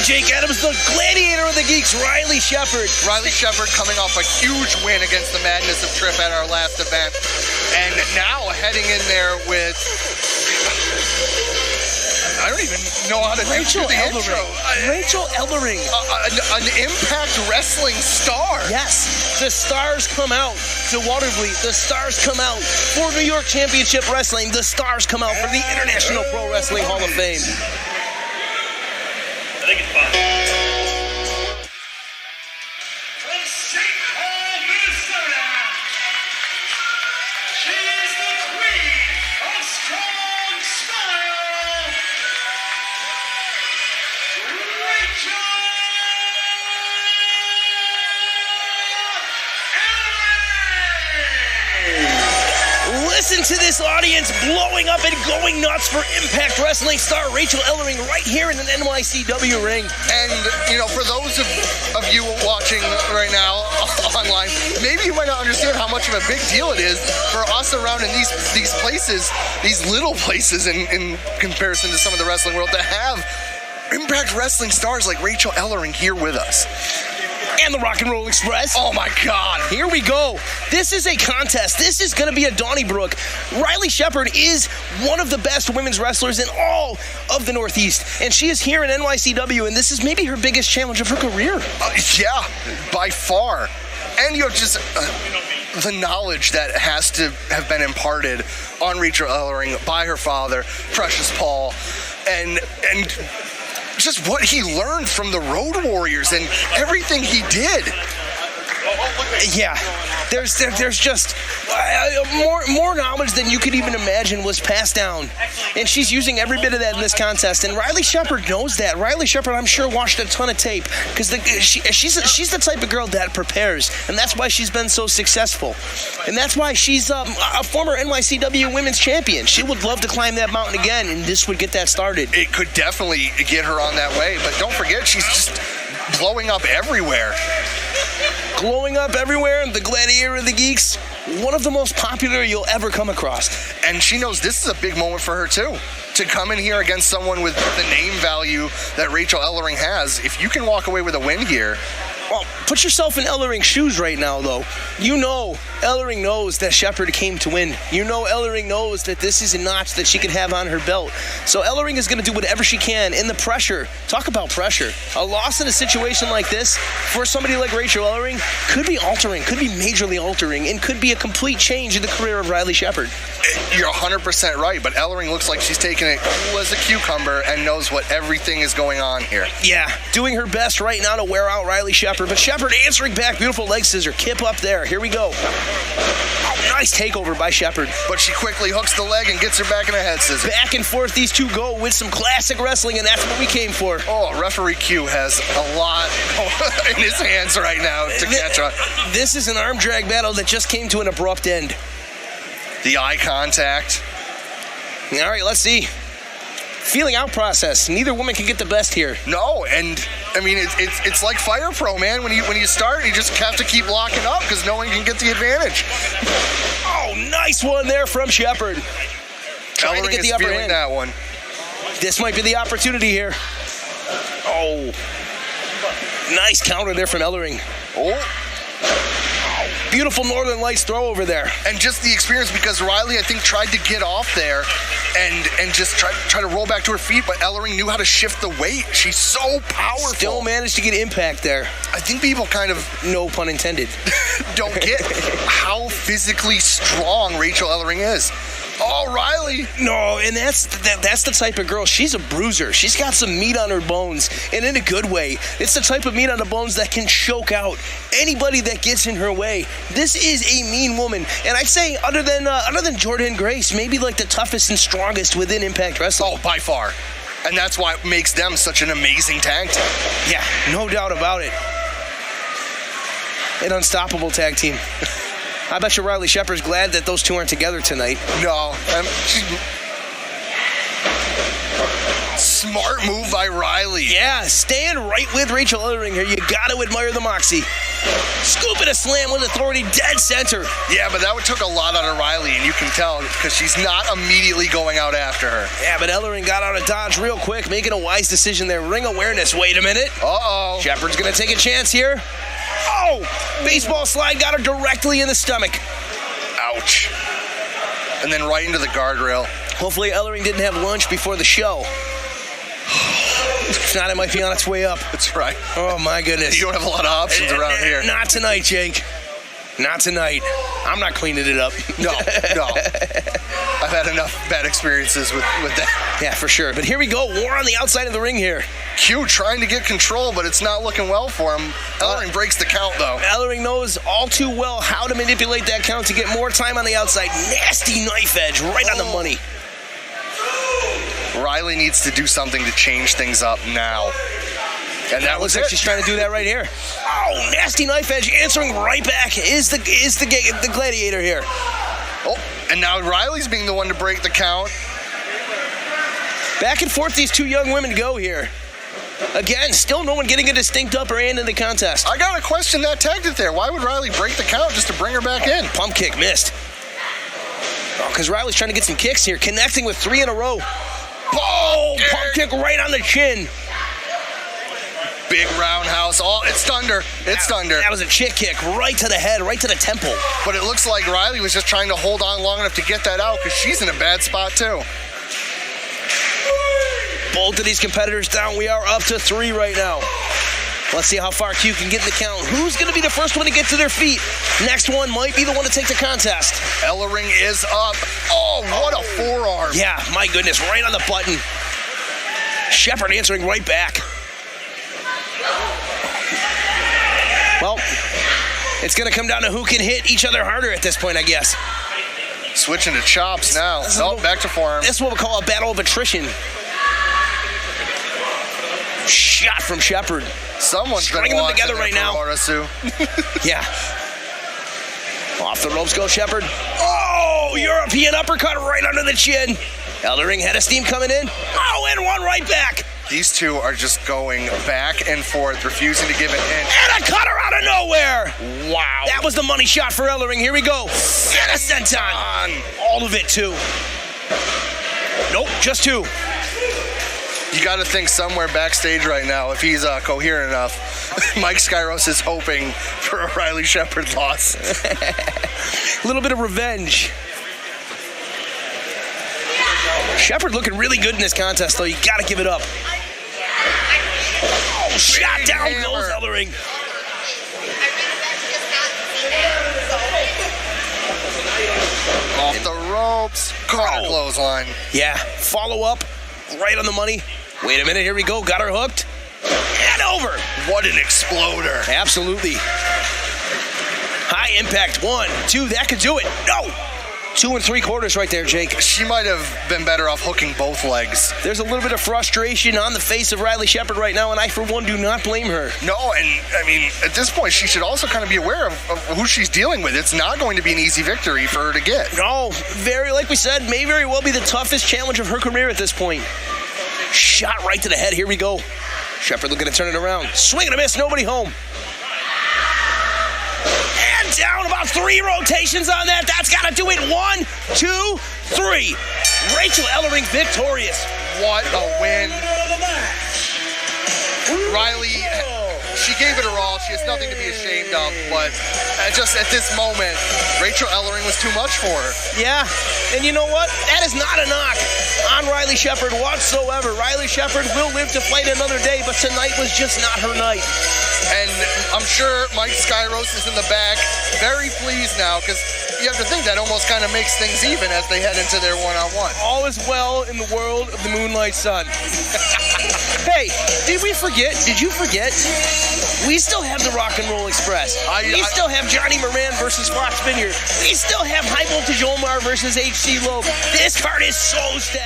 Jake Adams, the gladiator of the geeks, Riley Shepard. Riley Shepard coming off a huge win against the Madness of Trip at our last event. And now heading in there with... I don't even know how to do the intro. Rachael Ellering. An Impact Wrestling star. Yes. The stars come out to Watervliet. The stars come out for New York Championship Wrestling. The stars come out for the International Pro Wrestling Hall of Fame. I think it's fine. Listen to this audience blowing up and going nuts for Impact Wrestling star Rachael Ellering right here in an NYCW ring. And, you know, for those of you watching right now online, maybe you might not understand how much of a big deal it is for us around in these places, these little places in comparison to some of the wrestling world, to have Impact Wrestling stars like Rachael Ellering here with us. And the Rock and Roll Express. Oh my God. Here we go. This is a contest. This is going to be a Donnybrook. Riley Shepard is one of the best women's wrestlers in all of the Northeast. And she is here in NYCW, and this is maybe her biggest challenge of her career. Yeah, by far. And, you know, just the knowledge that has to have been imparted on Rachael Ellering by her father, Precious Paul, and just what he learned from the Road Warriors and everything he did. Yeah, there's just more knowledge than you could even imagine was passed down, and she's using every bit of that in this contest. And Riley Shepard knows that. Riley Shepard, I'm sure, watched a ton of tape because she's the type of girl that prepares, and that's why she's been so successful, and that's why she's a former NYCW Women's Champion. She would love to climb that mountain again, and this would get that started. It could definitely get her on that way, but don't forget, she's just blowing up everywhere. Glowing up everywhere, the gladiator of the geeks, one of the most popular you'll ever come across. And she knows this is a big moment for her too, to come in here against someone with the name value that Rachael Ellering has. If you can walk away with a win here. Well, put yourself in Ellering's shoes right now, though. You know Ellering knows that Shepard came to win. You know Ellering knows that this is a notch that she can have on her belt. So Ellering is going to do whatever she can. In the pressure, talk about pressure. A loss in a situation like this for somebody like Rachael Ellering could be altering, could be majorly altering, and could be a complete change in the career of Riley Shepard. You're 100% right, but Ellering looks like she's taking it cool as a cucumber and knows what everything is going on here. Yeah, doing her best right now to wear out Riley Shepard. But Shepard answering back, beautiful leg scissor, kip up there. Here we go. Oh, nice takeover by Shepard. But she quickly hooks the leg and gets her back in a head scissor. Back and forth these two go with some classic wrestling, and that's what we came for. Oh, referee Q has a lot in his hands right now to catch on. This is an arm drag battle that just came to an abrupt end. The eye contact. All right, let's see. Feeling out process. Neither woman can get the best here. No, and I mean it's like Fire Pro, man. When you start, you just have to keep locking up because no one can get the advantage. Oh, nice one there from Shepard. Trying to get the upper hand. That one. This might be the opportunity here. Oh, nice counter there from Ellering. Oh. Beautiful Northern Lights throw over there. And just the experience, because Riley, I think, tried to get off there and just try to roll back to her feet, but Ellering knew how to shift the weight. She's so powerful. Still managed to get impact there. I think people kind of, no pun intended, don't get how physically strong Rachael Ellering is. Oh, Riley. No, and that's the type of girl. She's a bruiser. She's got some meat on her bones, and in a good way. It's the type of meat on the bones that can choke out anybody that gets in her way. This is a mean woman, and I'd say other than Jordan Grace, maybe like the toughest and strongest within Impact Wrestling. Oh, by far. And that's why it makes them such an amazing tag team. Yeah, no doubt about it. An unstoppable tag team. I bet you Riley Shepard's glad that those two aren't together tonight. No. Smart move by Riley. Yeah, staying right with Rachael Ellering here. You got to admire the moxie. Scoop and a slam with authority, dead center. Yeah, but that took a lot out of Riley, and you can tell because she's not immediately going out after her. Yeah, but Ellering got out of dodge real quick, making a wise decision there. Ring awareness. Wait a minute. Uh-oh. Shepard's going to take a chance here. Oh, baseball slide got her directly in the stomach. Ouch. And then right into the guardrail. Hopefully Ellering didn't have lunch before the show. If not, it might be on its way up. That's right. Oh, my goodness. You don't have a lot of options around here. Not tonight, Jake. Not tonight. I'm not cleaning it up. No. I've had enough bad experiences with that. Yeah, for sure. But here we go. War on the outside of the ring here. Q trying to get control, but it's not looking well for him. Ellering breaks the count, though. Ellering knows all too well how to manipulate that count to get more time on the outside. Nasty knife edge right on the money. Riley needs to do something to change things up now. And that looks was like she's trying to do that right here. Oh, nasty knife edge, answering right back is the gladiator here. Oh, and now Riley's being the one to break the count. Back and forth these two young women go here. Again, still no one getting a distinct upper hand in the contest. I gotta question that tactic there. Why would Riley break the count just to bring her back in? Pump kick missed. Oh, because Riley's trying to get some kicks here, connecting with 3 in a row. Oh, pump kick right on the chin. Big roundhouse. Oh, it stunned her. It stunned her. That was a chick kick right to the head, right to the temple. But it looks like Riley was just trying to hold on long enough to get that out because she's in a bad spot too. Both of these competitors down. We are up to 3 right now. Let's see how far Q can get in the count. Who's going to be the first one to get to their feet? Next one might be the one to take the contest. Ellering is up. Oh, what a forearm. Yeah, my goodness, right on the button. Shepard answering right back. Well, it's going to come down to who can hit each other harder at this point, I guess. Switching to chops now. Nope, back to forearm. This is what we call a battle of attrition. Shot from Shepard. Someone's stringing them together right now. Yeah. Off the ropes goes Shepard. Oh, European uppercut right under the chin. Ellering head of steam coming in. Oh, and one right back. These two are just going back and forth, refusing to give an inch. And a cutter out of nowhere. Wow. That was the money shot for Ellering. Here we go. And a senton. All of it, too. Nope, just 2. You got to think somewhere backstage right now, if he's coherent enough, Mike Skyros is hoping for a Riley Shepard loss. A little bit of revenge. Shepard looking really good in this contest, though. You got to give it up. Oh, shot down goes Ellering. Off the ropes. Corner clothesline. Yeah, follow up. Right on the money. Wait a minute, here we go. Got her hooked. And over. What an exploder. Absolutely. High impact. 1, 2, that could do it. No. 2 3/4 right there, Jake. She might have been better off hooking both legs. There's a little bit of frustration on the face of Riley Shepard right now, and I, for one, do not blame her. No, and I mean, at this point, she should also kind of be aware of who she's dealing with. It's not going to be an easy victory for her to get. No, like we said, may very well be the toughest challenge of her career at this point. Shot right to the head. Here we go. Shepard looking to turn it around. Swing and a miss. Nobody home. And down about 3 rotations on that. That's got to do it. 1, 2, 3. Rachael Ellering victorious. What a win. Riley, she gave it her all. She has nothing to be ashamed of, but just at this moment, Rachael Ellering was too much for her. Yeah, and you know what? That is not a knock on Riley Shepard whatsoever. Riley Shepard will live to fight another day, but tonight was just not her night. And I'm sure Mike Skyros is in the back, very pleased now, because you have to think that almost kind of makes things even as they head into their one-on-one. All is well in the world of the Moonlight Sun. Hey, did we forget? Did you forget? We still have the Rock and Roll Express. We still have Johnny Moran versus Fox Vineyard. We still have High Voltage Omar versus HC Loeb. This card is so stacked.